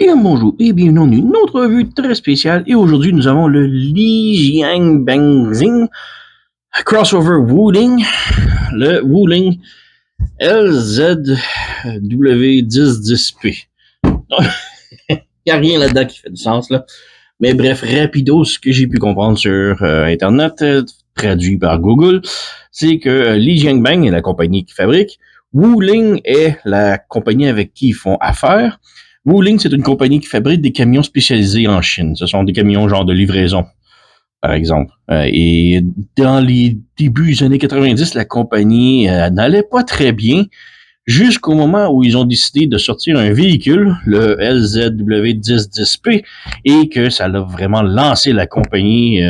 Et bonjour et bienvenue dans une autre revue très spéciale. Et aujourd'hui, nous avons le Li Jiang Bangzing Crossover Wuling, le Wuling LZW1010P. Il n'y a rien là-dedans qui fait du sens, là. Mais bref, rapido, ce que j'ai pu comprendre sur Internet, traduit par Google, c'est que Li Jiangbang est la compagnie qui fabrique. Wuling est la compagnie avec qui ils font affaire. Wuling, c'est une compagnie qui fabrique des camions spécialisés en Chine. Ce sont des camions genre de livraison, par exemple. Et dans les débuts des années 90, la compagnie n'allait pas très bien jusqu'au moment où ils ont décidé de sortir un véhicule, le LZW1010P, et que ça a vraiment lancé la compagnie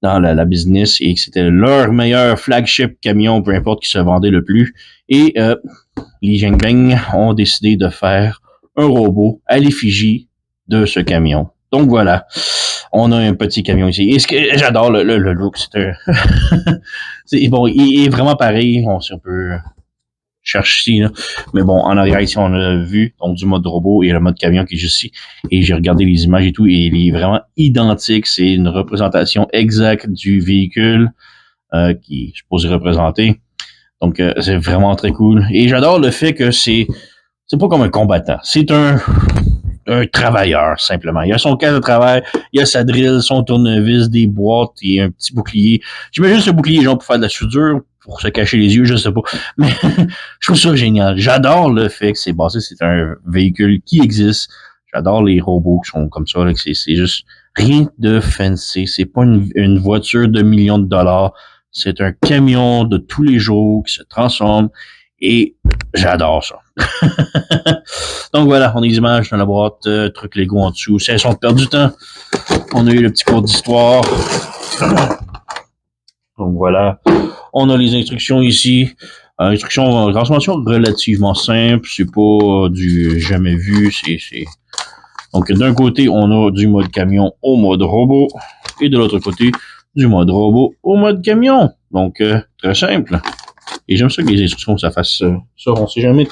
dans la business et que c'était leur meilleur flagship camion, peu importe qui se vendait le plus. Et les Jiangbang ont décidé de faire un robot à l'effigie de ce camion. Donc voilà, on a un petit camion ici. Et ce que j'adore le look, c'est bon, il est vraiment pareil. Si on peut cherche ici, là. Mais bon, en arrière ici, on a vu donc du mode robot et le mode camion qui est juste ici. Et j'ai regardé les images et tout, et il est vraiment identique. C'est une représentation exacte du véhicule qui est supposé représenter. Donc, c'est vraiment très cool. Et j'adore le fait que c'est pas comme un combattant. C'est un travailleur, simplement. Il a son cas de travail, il a sa drill, son tournevis, des boîtes et un petit bouclier. J'imagine ce bouclier, genre, pour faire de la soudure, pour se cacher les yeux, je sais pas. Mais je trouve ça génial. J'adore le fait que c'est basé, c'est un véhicule qui existe. J'adore les robots qui sont comme ça, là, que c'est juste rien de fancy. C'est pas une voiture de millions de dollars. C'est un camion de tous les jours qui se transforme et j'adore ça. Donc voilà, on a des images dans la boîte, trucs Lego en dessous. Si elles sont perdues du temps, on a eu le petit cours d'histoire. Donc voilà, on a les instructions ici. Instructions, transformation relativement simple. C'est pas du jamais vu. Donc d'un côté, on a du mode camion au mode robot. Et de l'autre côté, du mode robot au mode camion. Donc très simple. Et j'aime ça que les instructions, ça fasse ça. On sait jamais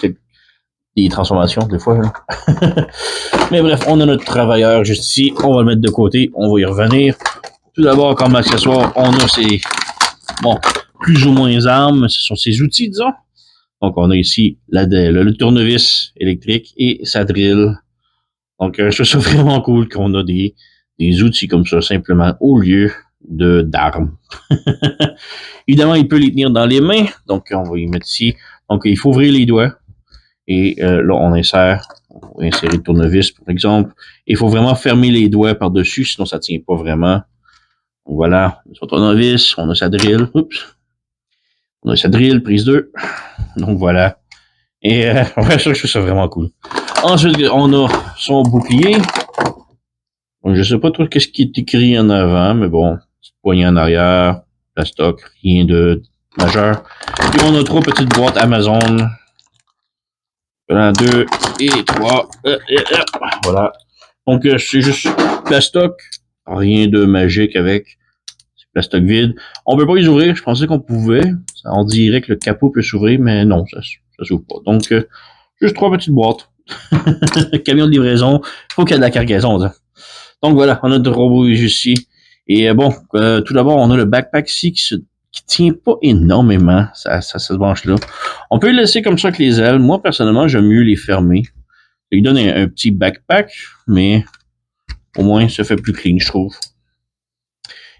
des transformations, des fois. Là. Mais bref, on a notre travailleur juste ici. On va le mettre de côté. On va y revenir. Tout d'abord, comme accessoire, on a ces, plus ou moins armes. Ce sont ces outils, disons. Donc, on a ici le tournevis électrique et sa drill. Donc, je trouve ça vraiment cool qu'on a des outils comme ça, simplement, au lieu d'armes. Évidemment, il peut les tenir dans les mains. Donc, on va y mettre ici. Donc, il faut ouvrir les doigts. Et là, on va insérer le tournevis, par exemple. Il faut vraiment fermer les doigts par-dessus, sinon ça ne tient pas vraiment. Donc voilà, son tournevis, on a sa drill. Oups. On a sa drill, prise 2. Donc voilà. Et ouais, je trouve ça vraiment cool. Ensuite, on a son bouclier. Donc, je sais pas trop ce qui est écrit en avant, mais bon, petite poignée en arrière, plastoc, rien de majeur. Et on a 3 petites boîtes Amazon. 1, 2 et 3. Voilà. Donc, c'est juste plastoc. Rien de magique avec. C'est plastoc vide. On peut pas les ouvrir. Je pensais qu'on pouvait. On dirait que le capot peut s'ouvrir, mais non, ça s'ouvre pas. Donc, juste 3 petites boîtes. Camion de livraison. Faut qu'il y ait de la cargaison. Ça. Donc, voilà. On a notre robot ici. Et bon, tout d'abord, on a le backpack ici qui tient pas énormément, ça se branche là. On peut le laisser comme ça avec les ailes. Moi, personnellement, j'aime mieux les fermer. Ça lui donne un petit backpack, mais au moins, ça fait plus clean, je trouve.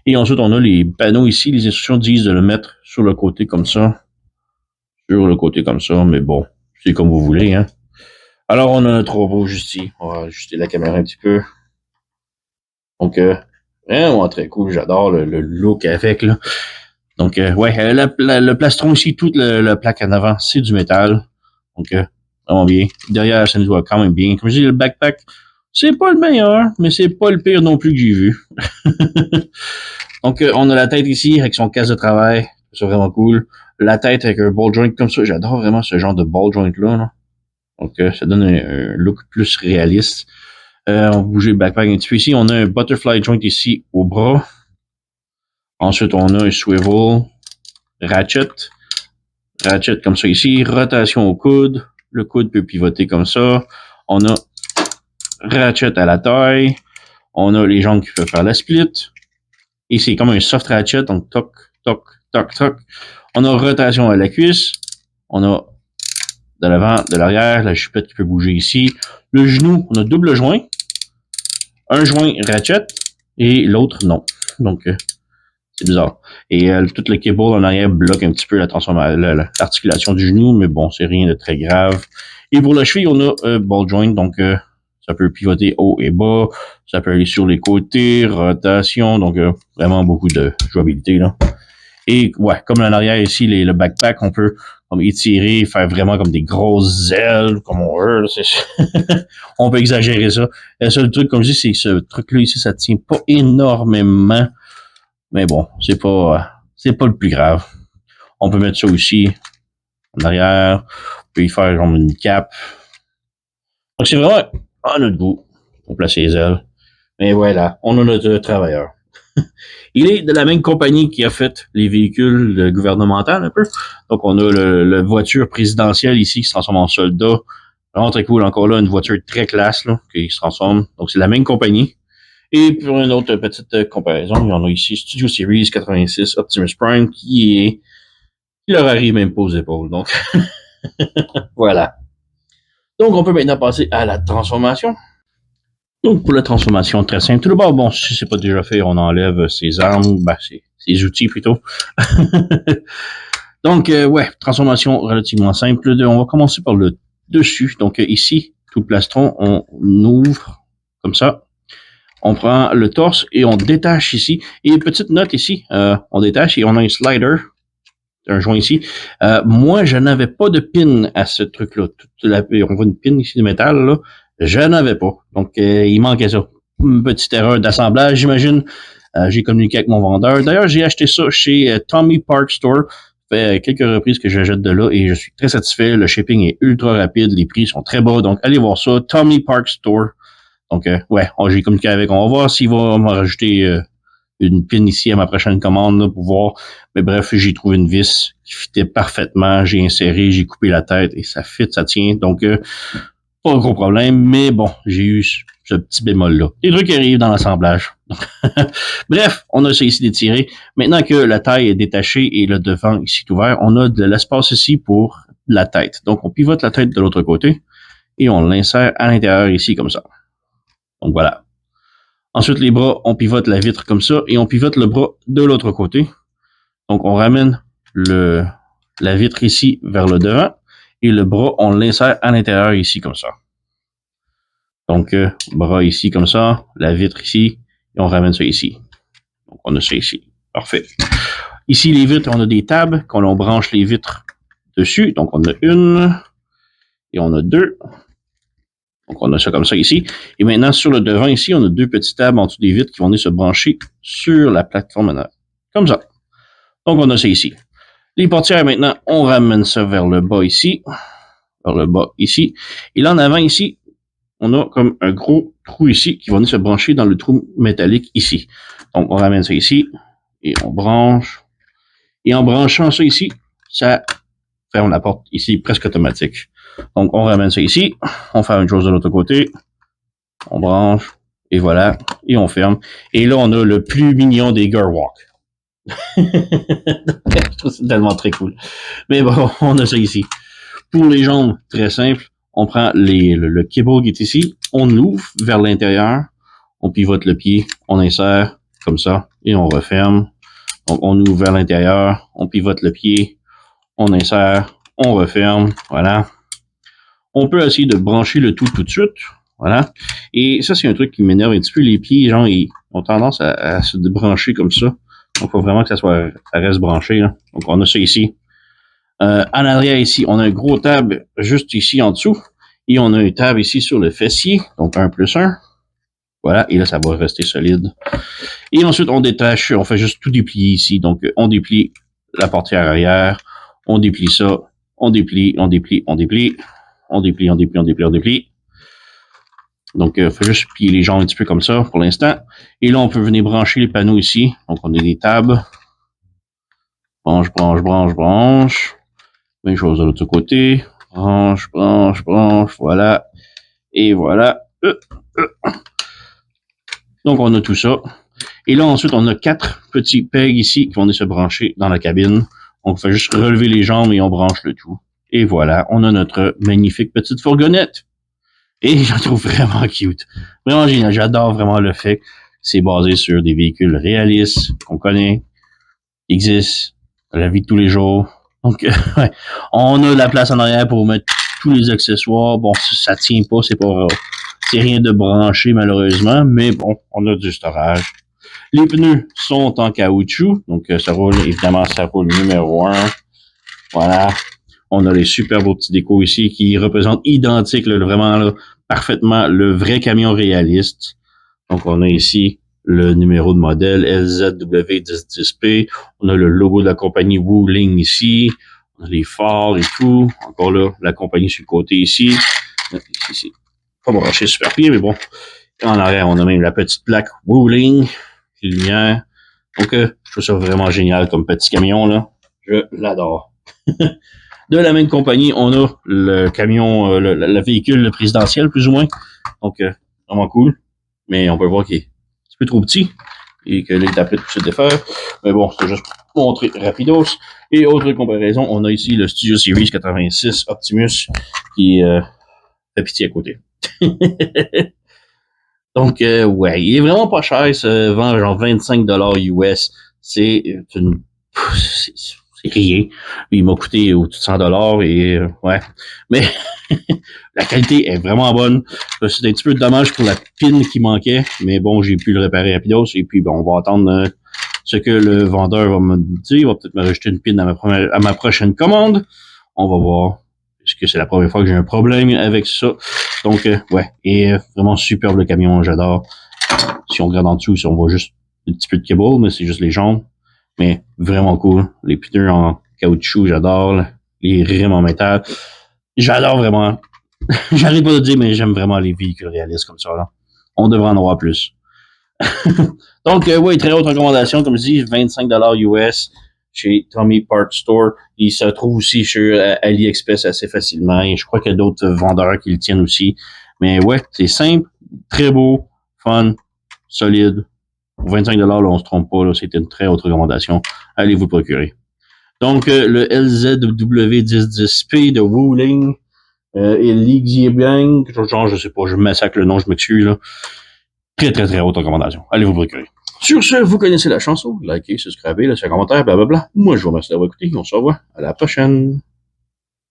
Et ensuite, on a les panneaux ici. Les instructions disent de le mettre sur le côté comme ça. Sur le côté comme ça, mais bon, c'est comme vous voulez, hein. Alors, on a notre robot juste ici. On va ajuster la caméra un petit peu. Donc, vraiment très cool. J'adore le look avec, là. Donc, ouais, le plastron ici, toute la plaque en avant, c'est du métal. Donc, vraiment bien. Derrière, ça nous voit quand même bien. Comme je dis, le backpack, c'est pas le meilleur, mais c'est pas le pire non plus que j'ai vu. Donc, on a la tête ici avec son casque de travail. C'est vraiment cool. La tête avec un ball joint comme ça. J'adore vraiment ce genre de ball joint-là. Là. Donc, ça donne un look plus réaliste. On va bouger le backpack un petit peu ici. On a un butterfly joint ici au bras. Ensuite, on a un swivel, ratchet comme ça ici, rotation au coude. Le coude peut pivoter comme ça. On a ratchet à la taille. On a les jambes qui peuvent faire la split. Et c'est comme un soft ratchet, donc toc, toc, toc, toc. On a rotation à la cuisse. On a de l'avant, de l'arrière, la jupette qui peut bouger ici. Le genou, on a double joint. Un joint ratchet et l'autre non. Donc, c'est bizarre. Et tout le cable en arrière bloque un petit peu l'articulation du genou, mais bon, c'est rien de très grave. Et pour la cheville, on a ball joint, donc ça peut pivoter haut et bas, ça peut aller sur les côtés, rotation, donc vraiment beaucoup de jouabilité là. Et ouais, comme en arrière ici, le backpack, on peut comme étirer, faire vraiment comme des grosses ailes, comme on veut. On peut exagérer ça. Le seul truc, comme je dis, c'est que ce truc-là ici, ça tient pas énormément. Mais bon, c'est pas le plus grave. On peut mettre ça aussi en arrière. On peut y faire genre une cape. Donc c'est vraiment à notre goût pour placer les ailes. Mais voilà, on a notre travailleur. Il est de la même compagnie qui a fait les véhicules gouvernementaux un peu. Donc on a la voiture présidentielle ici qui se transforme en soldat. Vraiment très cool. Encore là, une voiture très classe là, qui se transforme. Donc c'est la même compagnie. Et pour une autre petite comparaison, il y en a ici Studio Series 86 Optimus Prime qui leur arrive même pas aux épaules. Donc voilà. Donc on peut maintenant passer à la transformation. Donc pour la transformation, très simple. Tout d'abord, bon, si c'est pas déjà fait, on enlève ses armes, ses outils plutôt. Donc ouais, transformation relativement simple. On va commencer par le dessus. Donc ici, tout le plastron, on ouvre comme ça. On prend le torse et on détache ici. Et petite note ici, on détache et on a un slider, un joint ici. Moi, je n'avais pas de pin à ce truc-là. On voit une pin ici de métal, là. Je n'avais pas. Donc, il manquait ça. Une petite erreur d'assemblage, j'imagine. J'ai communiqué avec mon vendeur. D'ailleurs, j'ai acheté ça chez Tommy Park Store. Ça fait quelques reprises que j'achète de là et je suis très satisfait. Le shipping est ultra rapide. Les prix sont très bas. Donc, allez voir ça. Tommy Park Store. Donc, ouais, j'ai communiqué avec. On va voir s'il va m'en rajouter une pin ici à ma prochaine commande là, pour voir. Mais bref, j'ai trouvé une vis qui fitait parfaitement. J'ai inséré, j'ai coupé la tête et ça fit, ça tient. Donc, pas un gros problème. Mais bon, j'ai eu ce petit bémol-là. Des trucs qui arrivent dans l'assemblage. Bref, on a ça ici d'étirer. Maintenant que la taille est détachée et le devant ici est ouvert, on a de l'espace ici pour la tête. Donc, on pivote la tête de l'autre côté et on l'insère à l'intérieur ici comme ça. Donc voilà. Ensuite, les bras, on pivote la vitre comme ça et on pivote le bras de l'autre côté. Donc, on ramène la vitre ici vers le devant et le bras, on l'insère à l'intérieur ici comme ça. Donc, bras ici comme ça, la vitre ici et on ramène ça ici. Donc, on a ça ici. Parfait. Ici, les vitres, on a des tables quand on branche les vitres dessus. Donc, on a une et on a deux. Donc, on a ça comme ça ici. Et maintenant, sur le devant ici, on a deux petites tables en dessous des vitres qui vont venir se brancher sur la plateforme. Comme ça. Donc, on a ça ici. Les portières, maintenant, on ramène ça vers le bas ici. Vers le bas ici. Et là, en avant ici, on a comme un gros trou ici qui va venir se brancher dans le trou métallique ici. Donc, on ramène ça ici. Et on branche. Et en branchant ça ici, ça ferme la porte ici presque automatique. Donc, on ramène ça ici. On fait une chose de l'autre côté. On branche. Et voilà. Et on ferme. Et là, on a le plus mignon des Gerwalk. Je trouve ça tellement très cool. Mais bon, on a ça ici. Pour les jambes, très simple. On prend le cable qui est ici. On l'ouvre vers l'intérieur. On pivote le pied. On insère comme ça. Et on referme. Donc, on ouvre vers l'intérieur. On pivote le pied. On insère. On referme. Voilà. On peut essayer de brancher le tout de suite. Voilà. Et ça, c'est un truc qui m'énerve un petit peu. Les pieds, genre, ils ont tendance à se débrancher comme ça. Donc, il faut vraiment que ça reste branché. Là. Donc, on a ça ici. En arrière, ici, on a un gros tab juste ici en dessous. Et on a un tab ici sur le fessier. Donc, 1+1. Voilà. Et là, ça va rester solide. Et ensuite, on détache. On fait juste tout déplier ici. Donc, on déplie la portière arrière. On déplie ça. On déplie, on déplie, on déplie. On déplie, on déplie, on déplie, on déplie. Donc, il faut juste plier les jambes un petit peu comme ça pour l'instant. Et là, on peut venir brancher les panneaux ici. Donc, on a des tables. Branche, branche, branche, branche. Même chose de l'autre côté. Branche, branche, branche. Voilà. Et voilà. Donc, on a tout ça. Et là, ensuite, on a 4 petits pegs ici qui vont venir se brancher dans la cabine. On fait juste relever les jambes et on branche le tout. Et voilà, on a notre magnifique petite fourgonnette. Et je la trouve vraiment cute. Vraiment génial. J'adore vraiment le fait que c'est basé sur des véhicules réalistes qu'on connaît, qui existent dans la vie de tous les jours. Donc, ouais, on a de la place en arrière pour mettre tous les accessoires. Bon, ça tient pas, c'est rien de branché malheureusement, mais bon, on a du storage. Les pneus sont en caoutchouc, donc ça roule, évidemment, ça roule numéro 1. Voilà. On a les super beaux petits décos ici qui représentent identique, là, vraiment là, parfaitement le vrai camion réaliste. Donc, on a ici le numéro de modèle LZW1010P. On a le logo de la compagnie Wuling ici. On a les phares et tout. Encore là, la compagnie sur le côté ici. Ici, pas branché super bien, mais bon. En arrière, on a même la petite plaque Wuling, les lumières. Donc, je trouve ça vraiment génial comme petit camion, là. Je l'adore. De la même compagnie, on a le camion, le véhicule présidentiel, plus ou moins. Donc, vraiment cool. Mais on peut voir qu'il est un petit peu trop petit et que les tablettes peuvent se défaire. Mais bon, c'est juste pour montrer rapidos. Et autre comparaison, on a ici le Studio Series 86 Optimus qui fait pitié à côté. Donc, ouais, il est vraiment pas cher. Il se vend genre 25 US. C'est une... C'est rien. Il m'a coûté au-dessus de 100 et ouais. Mais la qualité est vraiment bonne. C'est un petit peu dommage pour la pine qui manquait, mais bon, j'ai pu le réparer rapidos et puis bon, on va attendre ce que le vendeur va me dire. Il va peut-être me rajouter une pine à ma prochaine commande. On va voir. Est-ce que c'est la première fois que j'ai un problème avec ça? Donc, ouais. Et vraiment superbe le camion, j'adore. Si on regarde en dessous, si on voit juste un petit peu de cable, mais c'est juste les jambes. Mais vraiment cool. Les pneus en caoutchouc, j'adore. Les rimes en métal. J'adore vraiment. J'arrive pas de dire, mais j'aime vraiment les véhicules réalistes comme ça. Là. On devrait en avoir plus. Donc, oui, très haute recommandation. Comme je dis, 25 US chez Tommy Part Store. Il se trouve aussi sur AliExpress assez facilement. Et je crois qu'il y a d'autres vendeurs qui le tiennent aussi. Mais ouais, c'est simple, très beau, fun, solide. Pour 25 là, on se trompe pas. C'était une très haute recommandation. Allez vous le procurer. Donc, le LZW1010P de Wuling. Et Li Jiebang, genre, je sais pas, je massacre le nom, je m'excuse, là. Très, très, très haute recommandation. Allez vous procurer. Sur ce, vous connaissez la chanson. Likez, subscribez, laissez un commentaire, blablabla. Moi, je vous remercie d'avoir écouté. On se revoit. À la prochaine.